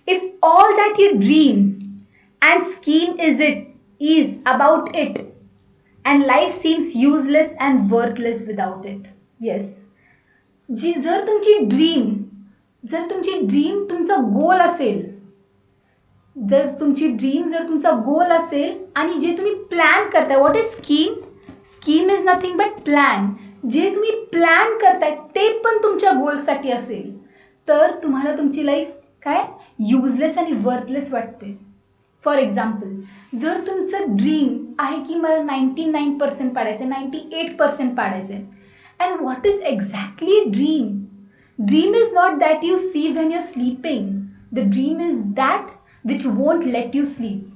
If all that you dream and scheme is about it, and life seems useless and worthless without it. Yes. जर तुमची dream तुमचा गोल असेल, जर तुमचा गोल असेल आणि जे तुम्ही प्लॅन करताय, what is scheme? Scheme is nothing but plan. जे तुम्ही प्लॅन करताय ते पण तुमच्या गोलसाठी असेल, तर तुम्हाला तुमची लाईफ काय युजलेस आणि वर्थलेस वाटते. फॉर एक्झाम्पल, जर तुमचं ड्रीम आहे की मला 99% पाडायचं, 98% पाडायचं, and what is exactly a dream? Dream is not that you see when you are sleeping. The dream is that which won't let you sleep.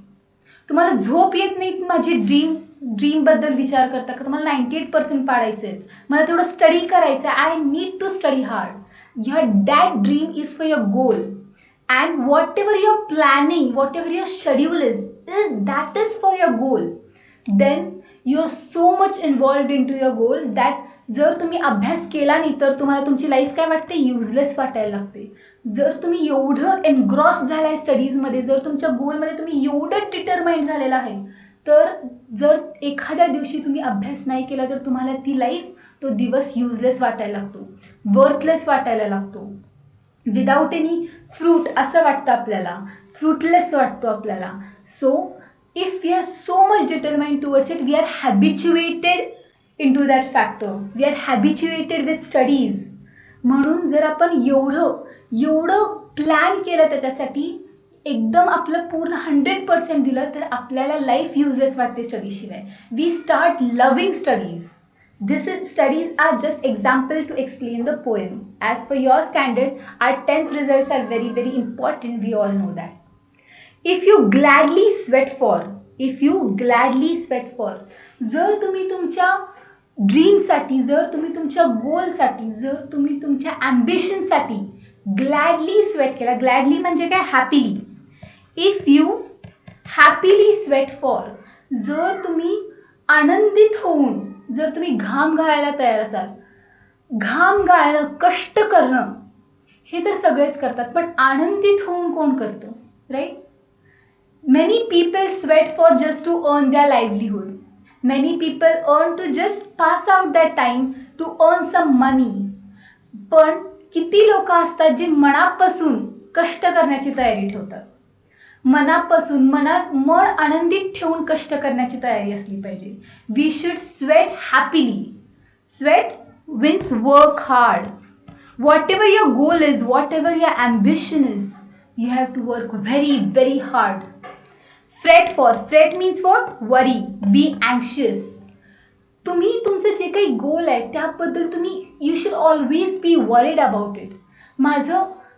तुम्हाला झोप येत नाही, माझी ड्रीम बद्दल विचार करता का तुम्हाला 98% पाडायचे आहेत, मला तेवढं स्टडी करायचं, I need to study hard. That dream is for your goal. And whatever you're planning, whatever your schedule is that is for your goal. Then you're so much involved into your goal that जर तुम्ही अभ्यास केला नाही तर तुम्हाला तुमची life काय वाटते, युजलेस वाटायला लागते. जर तुम्ही एवढं एनग्रॉस झालाय स्टडीजमध्ये, जर तुमच्या गोलमध्ये तुम्ही एवढं डिटरमाइंड झालेला आहे, तर जर एखाद्या दिवशी तुम्ही अभ्यास नाही केला तर तुम्हाला ती लाईफ, तो दिवस युजलेस वाटायला लागतो, वर्थलेस वाटायला लागतो, विदाउट एनी फ्रूट असं वाटतं आपल्याला, फ्रूटलेस वाटतो आपल्याला. So if we are so much determined towards it, we are habituated in to that factor, we are habituated with studies. म्हणून जर आपण एवढं प्लॅन केलं, त्याच्यासाठी एकदम आपलं पूर्ण 100% दिलं, तर आपल्याला लाईफ युजलेस वाटते स्टडीशिवाय. We start loving studies. Studies are just example to explain the poem. As for your standards, our 10th results are very, very important. We all know that. If you gladly sweat for, जर तुम्ही तुमच्या ड्रीमसाठी, जर तुम्ही तुमच्या गोलसाठी, जर तुम्ही तुमच्या ambitionसाठी ग्लॅडली sweat केला, ग्लॅडली म्हणजे काय, happily. If you happily sweat for, जर तुम्ही आनंदित होऊन, जर तुम्ही घाम गाळायला तयार असाल, घाम गाळणं, कष्ट करणं हे तर सगळेच करतात, पण आनंदित होऊन कोण करतं, right? Many people sweat for just to earn their livelihood. Many people earn to just pass out that time to earn some money. पण किती लोक असतात जे मनापासून कष्ट करण्याची तयारी ठेवतात, मनापासून, मन आनंदित ठेवून कष्ट करण्याची तयारी असली पाहिजे. We should sweat happily. Sweat means work hard. Whatever your goal is, whatever your ambition is, you have to work very very hard. Fret means what, worry, be anxious. तुम्ही तुमचं जे काही goal आहे त्याबद्दल तुम्ही, you should always be worried about it.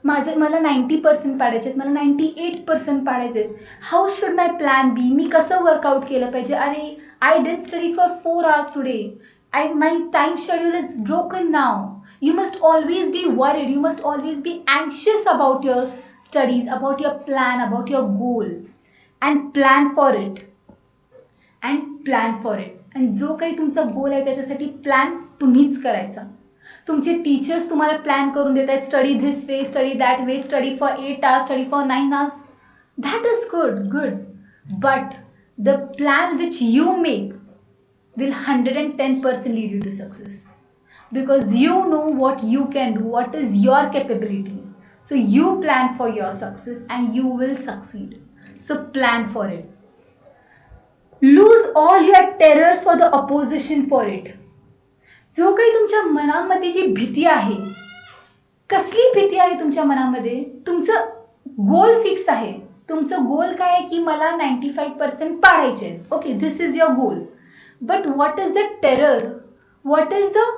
मला 90% पाडायचे आहेत, मला 98% पाडायचे आहेत, how should my plan be? मी कसं वर्कआउट केलं पाहिजे? अरे, I did study for 4 hours today, my time schedule is broken now. You must always be worried, you must always be anxious about your studies, about your plan, about your goal, and plan for it. आणि जो काही तुमचा गोल आहे त्याच्यासाठी plan तुम्हीच करायचा. तुमचे teachers तुम्हाला प्लॅन करून देत आहेत, study this way, study that way, study for 8 hours, study for 9 hours. That is good. But the plan which you make will 110% lead you to success. Because you know what you can do, what is your capability. So you plan for your success and you will succeed. So plan for it. Lose all your terror for the opposition for it. जो काही तुमच्या मनामध्ये जी भीती आहे, कसली भीती आहे तुमच्या मनामध्ये? तुमचं गोल फिक्स आहे. तुमचं गोल काय आहे की मला 95% पाडायचे. Okay, this is your goal. But what is the terror? What is the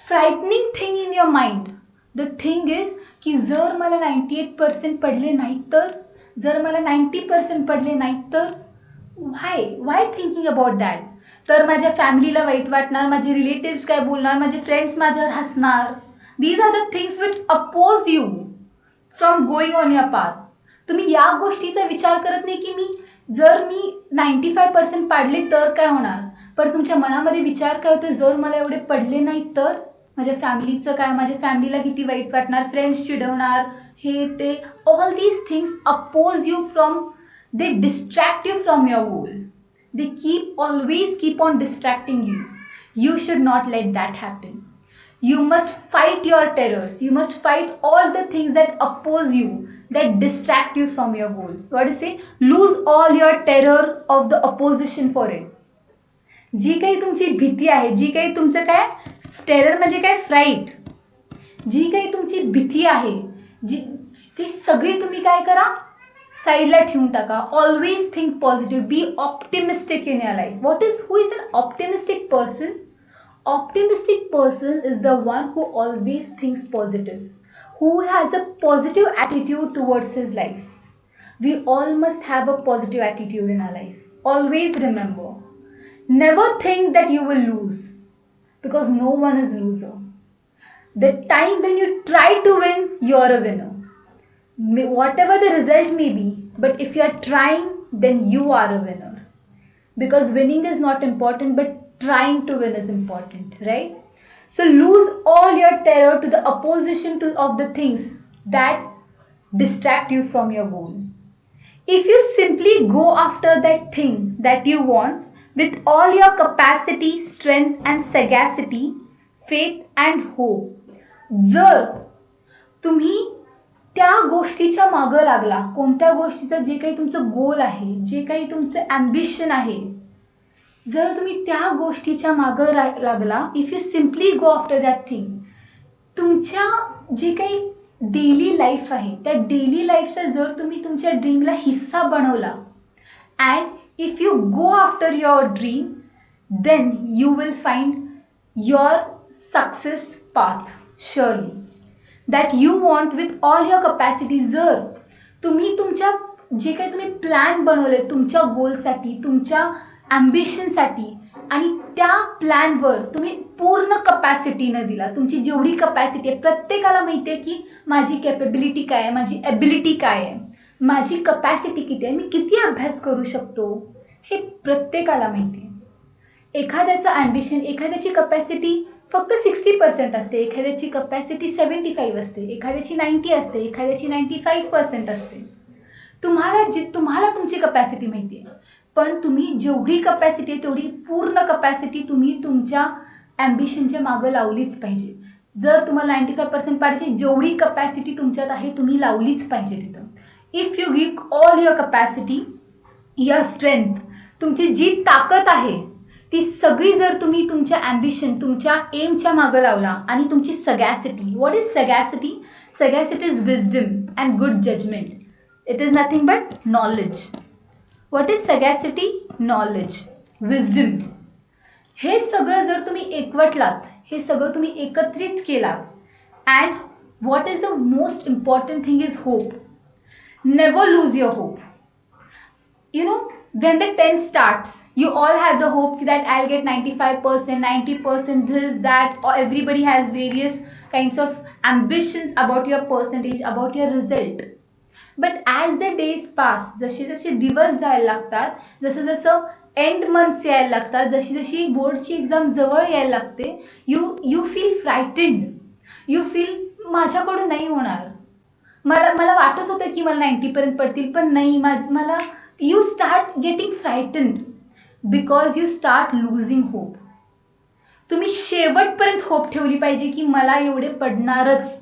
frightening thing in your mind? The thing is की जर मला 98% पडले नाही तर, जर मला 90% पडले नाही तर, वाय थिंकिंग अबाउट दॅट? तर माझ्या फॅमिलीला वाईट वाटणार, माझे रिलेटिव्स काय बोलणार, माझे फ्रेंड्स माझ्यावर हसणार. These are the things which oppose you from going on your path. तुम्ही या गोष्टीचा विचार करत नाही की जर मी 95% पाडले तर काय होणार, पण तुमच्या मनामध्ये विचार काय होतो, जर मला एवढे पडले नाही तर माझ्या फॅमिलीचं काय, माझ्या फॅमिलीला किती वाईट वाटणार, फ्रेंड्स चिडवणार, हे ते, all these things oppose you from, they distract you from your goal. They always keep on distracting you. You should not let that happen. You must fight your terrors. You must fight all the things that oppose you, that distract you from your goal. What do you say? Lose all your terror of the opposition for it. जी काही तुमची भीती आहे, जी काही तुमचं काय terror म्हणजे काय freight, जी काही तुमची भीती आहे, जी ती सगळी तुम्ही काय करा, साईडला ठेवून टाका. Always think positive. Be optimistic in your life. Who is an optimistic person? Optimistic person is the one who always thinks positive, who has a positive attitude towards his life. We all must have a positive attitude in our life. Always remember, never think that you will lose, because no one is loser. The time when you try to win, you are a winner. Whatever the result may be, but if you are trying, then you are a winner. Because winning is not important, but trying to win is important, right? So lose all your terror to the opposition of the things that distract you from your goal. If you simply go after that thing that you want with all your capacity, strength and sagacity, faith and hope, जर तुम्ही त्या गोष्टीच्या मागे लागला, कोणत्या गोष्टीचं जे काही तुमचं गोल आहे, जे काही तुमचं ॲम्बिशन आहे, जर तुम्ही त्या गोष्टीच्या मागे लागला, if you simply go after that thing, तुमच्या जे काही डेली लाईफ आहे त्या डेली लाईफचा जर तुम्ही तुमच्या ड्रीमला हिस्सा बनवला, and if you go after your dream, then you will find your success path surely that you want with all your capacity. जर तुम्ही तुमच्या जे काही तुम्ही प्लॅन बनवले तुमच्या गोलसाठी, तुमच्या ॲम्बिशनसाठी, आणि त्या प्लॅनवर तुम्ही पूर्ण कपॅसिटीनं दिला, तुमची जेवढी कपॅसिटी आहे, प्रत्येकाला माहिती आहे की माझी कॅपेबिलिटी काय आहे, माझी ॲबिलिटी काय आहे, माझी कपॅसिटी किती आहे, मी किती अभ्यास करू शकतो, हे प्रत्येकाला माहिती आहे. एखाद्याचं ॲम्बिशन, एखाद्याची कपॅसिटी फक्त 60% असते, एखाद्याची कपॅसिटी 75 असते, एखाद्याची 90 असते, एखाद्याची 95% असते. तुम्हाला तुमची कपॅसिटी माहिती आहे, पण तुम्ही जेवढी कपॅसिटी आहे तेवढी पूर्ण कपॅसिटी तुम्ही तुमच्या ॲम्बिशनच्या मागं लावलीच पाहिजे. जर तुम्हाला 95% पाहिजे, जेवढी कपॅसिटी तुमच्यात आहे तुम्ही लावलीच पाहिजे तिथं. If you give all your capacity, your strength, तुमची जी ताकद आहे ती सगळी जर तुम्ही तुमच्या ॲम्बिशन, तुमच्या एमच्या मागं लावला, आणि तुमची sagacity, what is sagacity? Sagacity is wisdom and good judgement. It is nothing but knowledge. What is sagacity? Knowledge, wisdom. हे सगळं जर तुम्ही एकवटलात, हे सगळं तुम्ही एकत्रित केलात, and what is the most important thing is hope. Never lose your hope. You know, when the 10 starts, you all have the hope that I'll get 95%, 90%, this, that, or everybody has various kinds of ambitions about your percentage, about your result. But as the days pass, जसे जसे दिवस जायला लागतात, जसं जसं and months यायला लागतात, जशी जशी बोर्डची एक्झाम जवळ यायला लागते, यू फील फ्रायटेंड. यू फील माझ्याकडून नाही होणार, मला वाटत होतं की मला 90% पडतील, पण नाही, मला you start getting frightened because you start losing hope. तुम्ही शेवटपर्यंत होप ठेवली पाहिजे की मला एवढे पडणारच,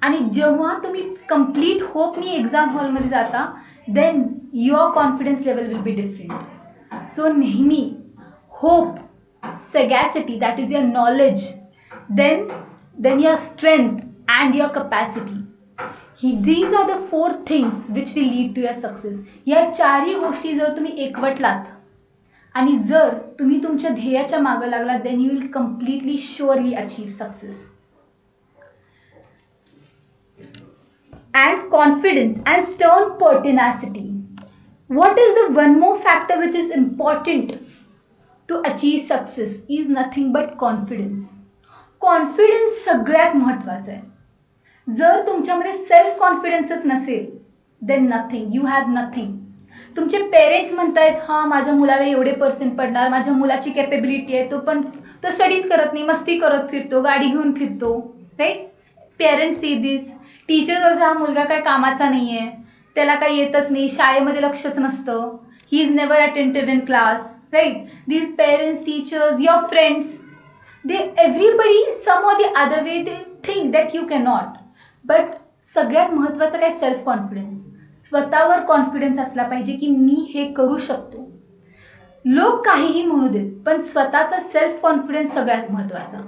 आणि जेव्हा तुम्ही कंप्लीट होपनी एक्झाम हॉलमध्ये जाता, then your confidence level will be different. So नेहमी hope, sagacity, that is your knowledge, then your strength and your capacity. These are the 4 things which will lead to your success. या चारही गोष्टी जर तुम्ही एकवटलात आणि जर तुम्ही तुमच्या ध्येयाच्या मागे लागलात, then you will completely surely achieve success. And confidence and stern pertinacity. What is the one more factor which is important to achieve success? Is nothing but confidence. Confidence सगळ्यात महत्त्वाचं आहे. जर तुमच्यामध्ये सेल्फ कॉन्फिडन्सच नसेल, then nothing, you have nothing. तुमचे parents म्हणतायत हां माझ्या मुलाला एवढे पर्सेंट पडणार, माझ्या मुलाची कॅपेबिलिटी आहे, तो स्टडीज करत नाही, मस्ती करत फिरतो, गाडी घेऊन फिरतो, राईट? पेरेंट्स से दिस, टीचर असं हा मुलगा काय कामाचा नाहीये, त्याला काही येतच नाही, शाळेमध्ये लक्षच नसतं, he is never attentive in class, right. These parents, teachers, your friends, they everybody some or the other way they think that you cannot. but सगळ्यात महत्त्वाचं काय, सेल्फ कॉन्फिडन्स. स्वतःवर कॉन्फिडन्स असला पाहिजे की मी हे करू शकतो. लोक काहीही म्हणू देत, पण स्वतःचा सेल्फ कॉन्फिडन्स सगळ्यात महत्त्वाचा.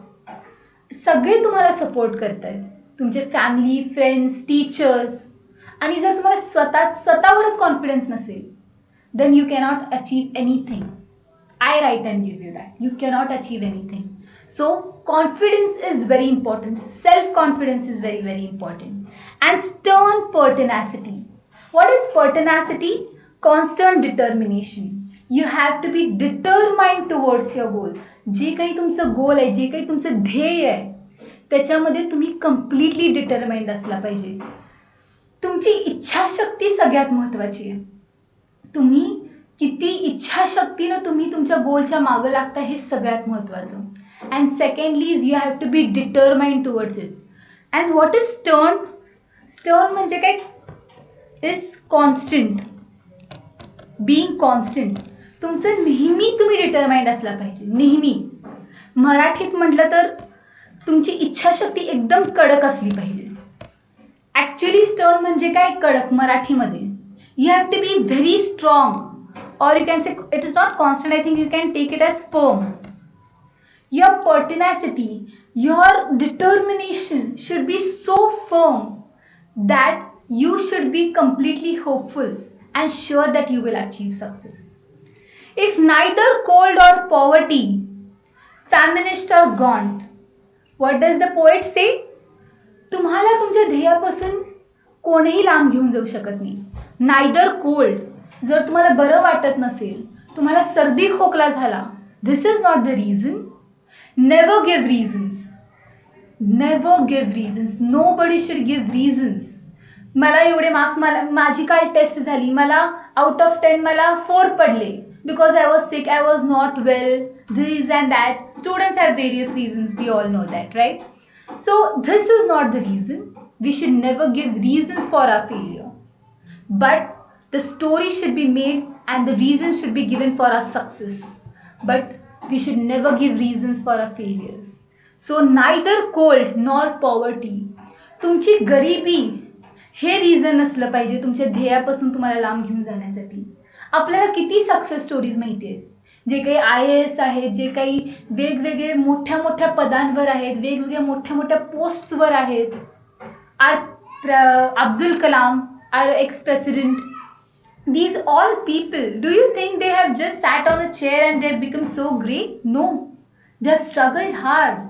सगळे तुम्हाला सपोर्ट करतायत, तुमचे फॅमिली, फ्रेंड्स, टीचर्स. आणि जर तुम्हाला स्वतःवरच कॉन्फिडन्स नसेल, then you cannot achieve anything. I write and give you that. You cannot achieve anything. So confidence is very important. Self-confidence is very, very important. And stern pertinacity. What is pertinacity? Constant determination. You have to be determined towards your goal. जे काही तुमचं गोल आहे, जे काही तुमचं ध्येय आहे, त्याच्यामध्ये तुम्ही completely determined असला पाहिजे. तुमची इच्छाशक्ती सगळ्यात महत्त्वाची आहे. तुम्ही किती इच्छाशक्तीनं तुम्ही तुमच्या गोलच्या मागं लागता हे सगळ्यात महत्त्वाचं. And secondly is you have to be determined towards it. And what is stern? Stern म्हणजे काय, is constant. Being constant. तुमचं नेहमी तुम्ही डिटरमाइंड असला पाहिजे, नेहमी. मराठीत म्हटलं तर तुमची इच्छाशक्ती एकदम कडक असली पाहिजे. ऍक्च्युली स्टर्न म्हणजे काय, कडक मराठीमध्ये. You have to be very strong, or you can say it is not constant. I think you can take it as firm. Your pertinacity, your determination should be so firm that you should be completely hopeful and sure that you will achieve success. If neither cold or poverty, famished or gaunt, what does the poet say? तुम्हाला तुमच्या ध्येयापासून कोणीही लांब घेऊन जाऊ शकत नाही. Neither cold, जर तुम्हाला बरं वाटत नसेल, तुम्हाला सर्दी खोकला झाला, this is not the reason. Never give reasons. Never give reasons. Nobody should give reasons. मला एवढे मार्क्स, माझी काय टेस्ट झाली, मला आउट ऑफ 10 मला 4 पडले because I was sick, I was not well, this and that. Students have various reasons, we all know that, right? So this is not the reason. We should never give reasons for our failure. But the story should be made and the reasons should be given for our success. But we should never give reasons for our failures. So neither cold nor poverty. तुमची गरिबी हे reason असलं पाहिजे तुमच्या ध्येयापासून तुम्हाला लांब घेऊन जाण्यासाठी. आपल्याला किती सक्सेस स्टोरीज माहिती आहेत, जे काही IAS आहेत, जे काही वेगवेगळे मोठ्या मोठ्या पदांवर आहेत, वेगवेगळ्या मोठ्या मोठ्या पोस्टवर आहेत. Abdul Kalam, our ex-president, these all people, do you think they have just sat on a chair and they have become so great? No, they have struggled hard.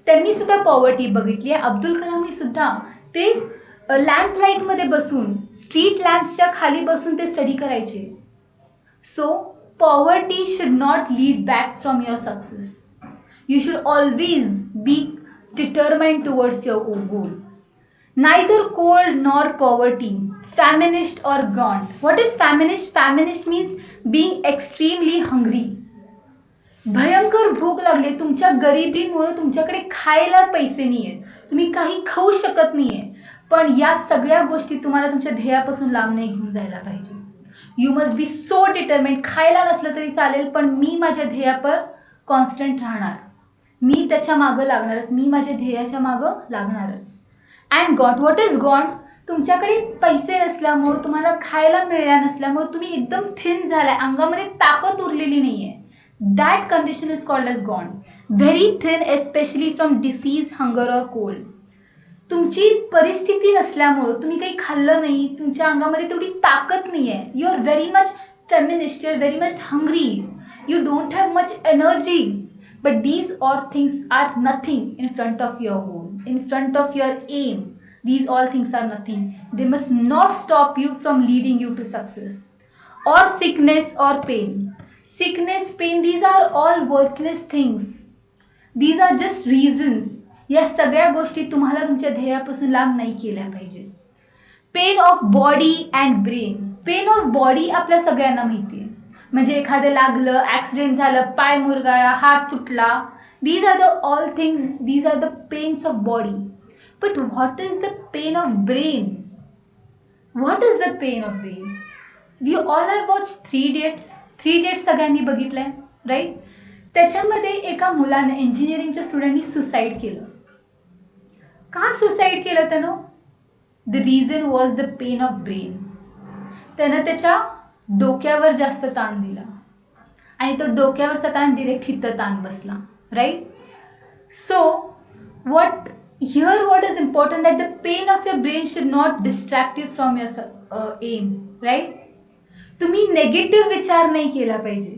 त्यांनी सुद्धा पॉवर्टी बघितली आहे. अब्दुल कलामनी सुद्धा ते लॅम्प लाईट मध्ये बसून, स्ट्रीट लॅम्प्सच्या खाली बसून ते स्टडी करायचे. So poverty should not lead back from your success. You should always be determined towards your goal. Neither cold nor poverty, famished or gaunt. What is famished? Famished means being extremely hungry. भयंकर भूक लागली, तुमच्या गरिबीमुळे तुमच्याकडे खायला पैसे नाहीयेत, तुम्ही काही खाऊ शकत नाहीये. पण या सगळ्या गोष्टी तुम्हाला तुमच्या ध्येयापासून लांब नाही घेऊन जायला पाहिजे. You must be so determined. खायला नसलं तरी चालेल, पण मी माझ्या ध्येयावर कॉन्स्टंट राहणार, मी त्याच्या मागं लागणारच, मी माझ्या ध्येयाच्या मागं लागणारच. And got, what is got? तुमच्याकडे पैसे नसल्यामुळे, तुम्हाला खायला मिळाल्या नसल्यामुळे तुम्ही एकदम थिन झालाय, अंगामध्ये ताकद उरलेली नाहीये. That condition is called age got. Very thin, especially from disease, hunger or cold. तुमची परिस्थिती नसल्यामुळे, तुम्ही काही खाल्लं नाही, तुमच्या अंगामध्ये तेवढी ताकद नाहीये. You are very much feminist, you are very much hungry, you don't have much energy. But these all things are nothing in front of your goal, in front of your aim. These all things are nothing. They must not stop you from leading you to success. Or sickness or pain. Sickness, pain, these are all worthless things. These are just reasons. या सगळ्या गोष्टी तुम्हाला तुमच्या ध्येयापासून लांब नाही केल्या पाहिजे. Pain of body and brain. Pain of body आपल्या सगळ्यांना माहिती आहे. म्हणजे एखादं लागलं, ऍक्सिडेंट झालं, पाय मुरगाळा, हात तुटला, these are the all things, these are the pains of body. But what is the pain of brain? What is the pain of brain? We all have watched Three Idiots. Three Idiots सगळ्यांनी बघितलंय, right? त्याच्यामध्ये एका मुलाने इंजिनिअरिंगच्या स्टुडंटनी suicide केलं. का suicide केलं त्यानं? The reason was the pain of brain. त्यानं त्याच्या डोक्यावर जास्त ताण दिला आणि तो डोक्यावरचा ताण डिरेक्ट हिथं ताण बसला, right? So what is important, that the pain of your brain should not distract you from your aim, right? तुम्ही नेगेटिव्ह विचार नाही केला पाहिजे.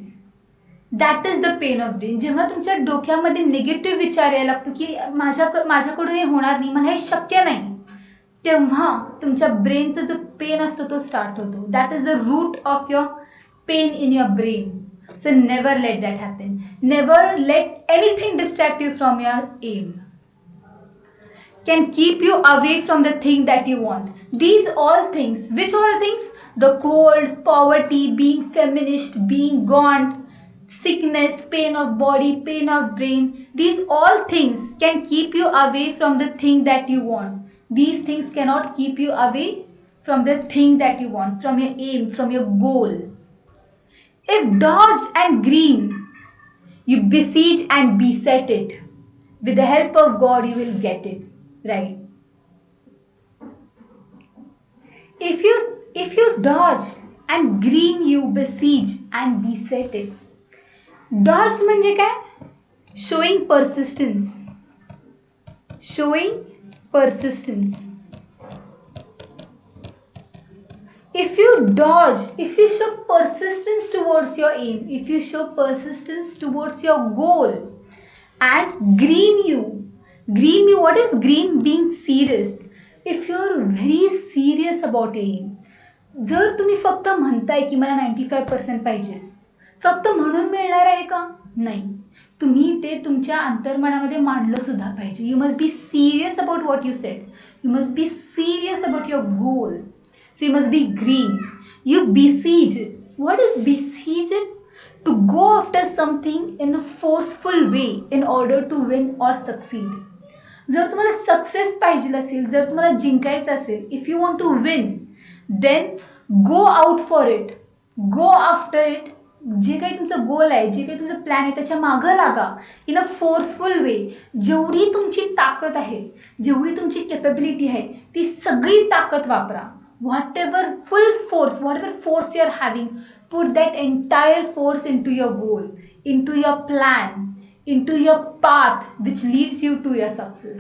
That is the pain of brain. जेव्हा तुमच्या डोक्यामध्ये नेगेटिव्ह विचार यायला लागतो की माझ्याकडून हे होणार नाही, मला हे शक्य नाही, तेव्हा तुमच्या ब्रेनचा जो पेन असतो तो स्टार्ट होतो. That is the root of your pain in your brain. So never let that happen. Never let anything distract you from your aim. Can keep you away from the thing that you want. These all things. Which all things? The cold, poverty, being feminist, being gaunt, sickness, pain of body, pain of brain. These all things can keep you away from the thing that you want. These things cannot keep you away from the thing that you want, from your aim, from your goal. If dodged and green, you besiege and beset it. With the help of God, you will get it. Right? If you dodged and green, you besiege and beset it. Dodged म्हणजे काय? Showing persistence. Showing persistence. If you dodge, if you show persistence towards your aim, if you show persistence towards your goal, and green you, what is green? Being serious. If you are very serious about aim. जर तुम्ही फक्त म्हणताय की मला 95% पाहिजे, फक्त म्हणून मिळणार आहे का? नाही. तुम्ही ते तुमच्या अंतर्मनामध्ये मांडलं सुद्धा पाहिजे. You must be serious about what you said. You must be serious about your goal. So you must be green. You besiege. What is besiege? To go after something in a forceful way in order to win or succeed. जर तुम्हाला success पाहिजे असेल, जर तुम्हाला जिंकायचं असेल, if you want to win, then go out for it, go after it. जे काही तुमचं गोल आहे, जे काही तुमचं प्लॅन आहे, त्याच्या मागं लागा इन अ फोर्सफुल वे. जेवढी तुमची ताकद आहे, जेवढी तुमची कॅपेबिलिटी आहे, ती सगळी ताकद वापरा. whatever force you are having, put that entire force into your goal, into your plan, into your path which leads you to your success.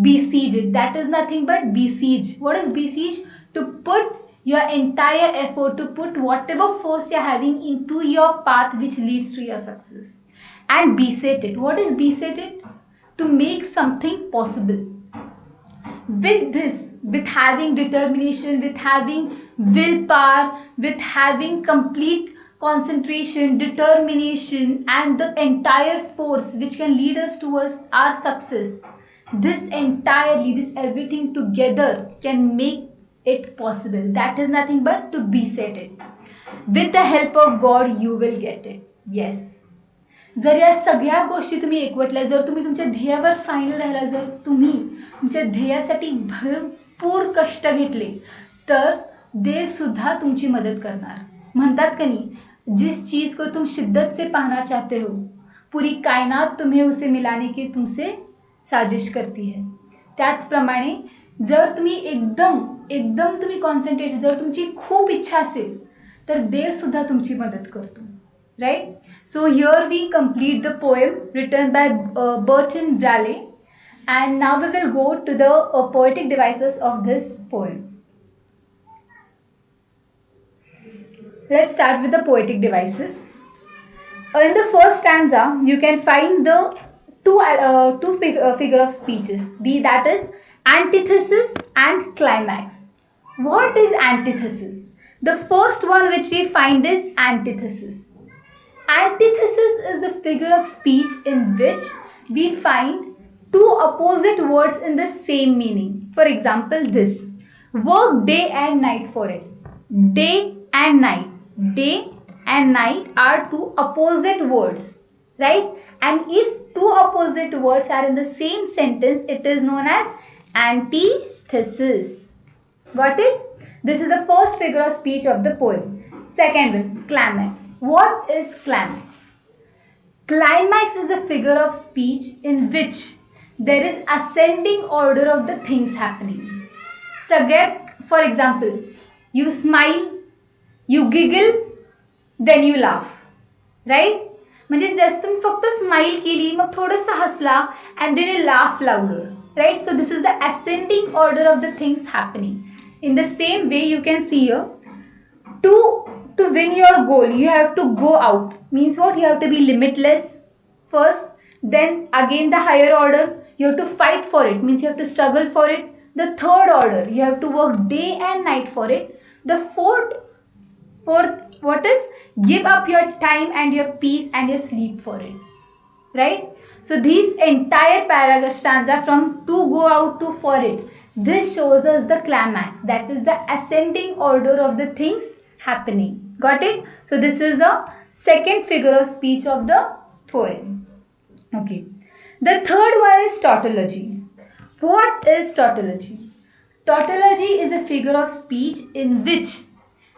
Besiege it. That is nothing but besiege. What is besiege? To put your entire effort, to put whatever force you are having into your path which leads to your success. And beset it. What is beset it? To make something possible. With this, with having determination, with having willpower, with having complete concentration, determination, and the entire force which can lead us towards our success, this everything together can make it possible. That is nothing but to beset it. With the help of God, you will get it. Yes. जर या सगळ्या गोष्टी तुम्ही एकवटल्या, जर तुम्ही तुमच्या ध्येयावर final राहिला, जर तुम्ही तुमच्या ध्येयासाठी भरपूर कष्ट घेतले, तर देव सुद्धा तुमची मदत करणार. म्हणतात का नाही, जिस चीज को तुम शिद्दत से पाना चाहते हो, पूरी कायनात तुम्हें उसे मिलाने की तुमसे साजिश करती है. त्याचप्रमाणे जर तुम्ही एकदम तुम्ही कॉन्सन्ट्रेट, जर तुमची खूप इच्छा असेल, तर देव सुद्धा तुमची मदत करतो. Right? So here we complete the poem written by Bertrand Raleigh, and now we will go to the poetic devices of this poem. Let's start with the poetic devices. In the first stanza, you can find the two figure of speeches. That is antithesis and climax. What is antithesis? The first one which we find is antithesis. Antithesis is the figure of speech in which we find two opposite words in the same meaning. For example, this. Work day and night for it. Day and night. Day and night are two opposite words, right? And if two opposite words are in the same sentence, it is known as Antithesis. Got it? This is the first figure of speech of the poem. Second one, climax. What is climax? Climax is a figure of speech in which there is ascending order of the things happening. For example, you smile, you giggle, then you laugh. Right? म्हणजे just तुम्ही फक्त smile केली, मग थोडंसं हसला, and then you laugh louder. Right? So this is the ascending order of the things happening. In the same way, you can see here, to win your goal, you have to go out. Means what? You have to be limitless first, then again the higher order, you have to fight for it. Means you have to struggle for it. The third order, you have to work day and night for it. The fourth, what is? Give up your time and your peace and your sleep for it. Right? So these entire paragraph stanza from to go out to for it, this shows us the climax. That is the ascending order of the things happening. Got it? So this is the second figure of speech of the poem. Okay. The third one is tautology. What is tautology? Tautology is a figure of speech in which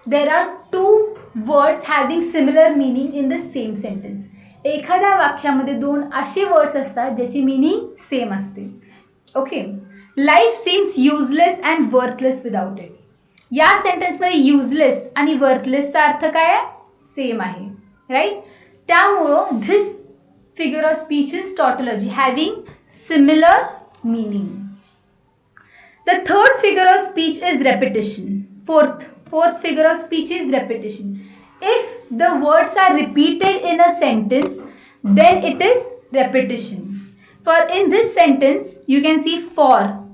there are two words having similar meaning in the same sentence. एखाद्या वाक्यामध्ये दोन असे words असतात ज्याची meaning same असते. Okay. Life seems useless and worthless without it. या सेंटेन्समध्ये useless आणि वर्थलेसचा अर्थ काय आहे? सेम आहे. राईट? त्यामुळं this figure of speech is tautology, having similar meaning. The third figure of speech is repetition. Fourth figure of speech is repetition. If the words are repeated in a sentence, then it is repetition. For in this sentence, you can see for.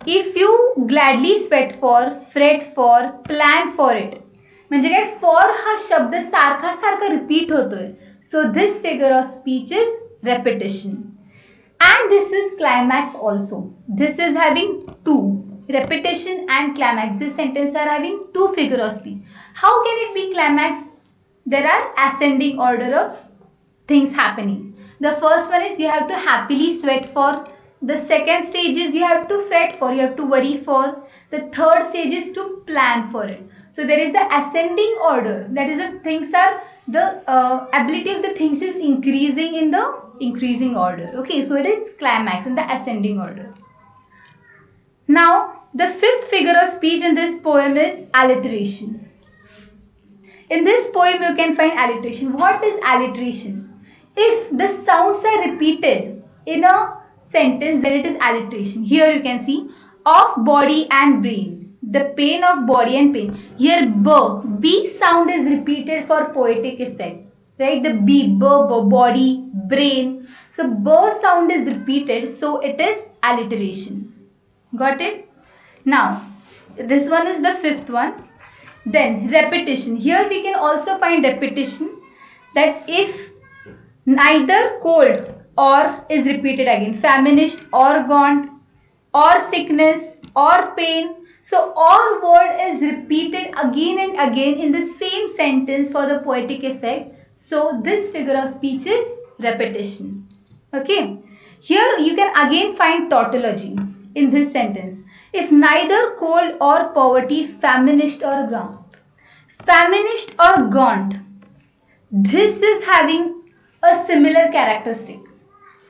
If you gladly sweat for, fret for, plan for it. म्हणजे काय? for हा शब्द सारखा repeat होतोय. So this figure of speech is repetition. And this is climax also. This is having two. Repetition and climax. This sentence are having two figure of speech. How can it be climax? There are ascending order of things happening. The first one is you have to happily sweat for. The second stage is you have to fret for, you have to worry for. The third stage is to plan for it. So there is the ascending order. That is the things are, the ability of the things is increasing in the increasing order. Okay, so it is climax in the ascending order. Now, the fifth figure of speech in this poem is alliteration. In this poem, you can find alliteration. What is alliteration? If the sounds are repeated in a sentence, then it is alliteration. Here you can see of body and brain. The pain of body and pain. Here B sound is repeated for poetic effect. Right? The B, body, brain. So B sound is repeated, so it is alliteration. Got it? Now, this one is the fifth one. Then repetition. Here we can also find repetition, that if neither cold or is repeated again, famished or gaunt or sickness or pain. So all word is repeated again and again in the same sentence for the poetic effect. So this figure of speech is repetition. Okay. Here you can again find tautology in this sentence. If neither cold or poverty, famished or gaunt. Famished or gaunt. This is having a similar characteristic.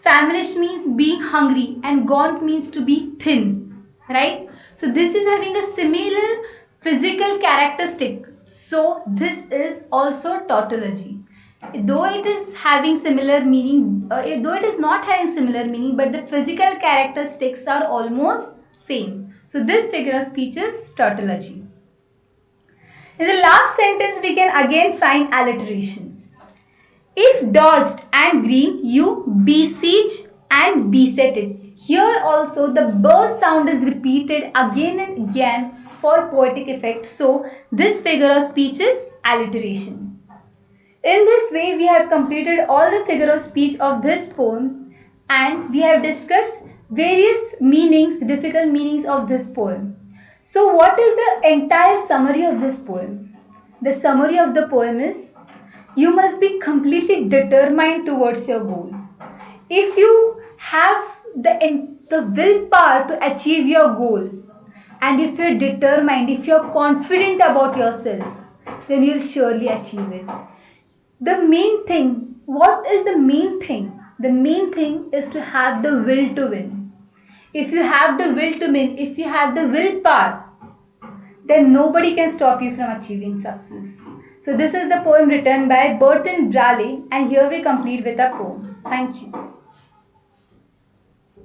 Famished means being hungry and gaunt means to be thin. Right? So this is having a similar physical characteristic. So this is also tautology. Though it is having similar meaning, though it is not having similar meaning, but the physical characteristics are almost same. So this figure of speech is tautology. In the last sentence, we can again find alliteration. If dodged and green, you besiege and beset it. Here also the B sound is repeated again and again for poetic effect. So this figure of speech is alliteration. In this way, we have completed all the figure of speech of this poem, and we have discussed various meanings, difficult meanings of this poem. So what is the entire summary of this poem? The summary of the poem is, you must be completely determined towards your goal. If you have the willpower to achieve your goal. And if you're determined, if you're confident about yourself, then you'll surely achieve it. The main thing, what is the main thing? The main thing is to have the will to win. If you have the will to win, if you have the willpower, then nobody can stop you from achieving success. So this is the poem written by Bertrand Raleigh, and here we complete with a poem. Thank you.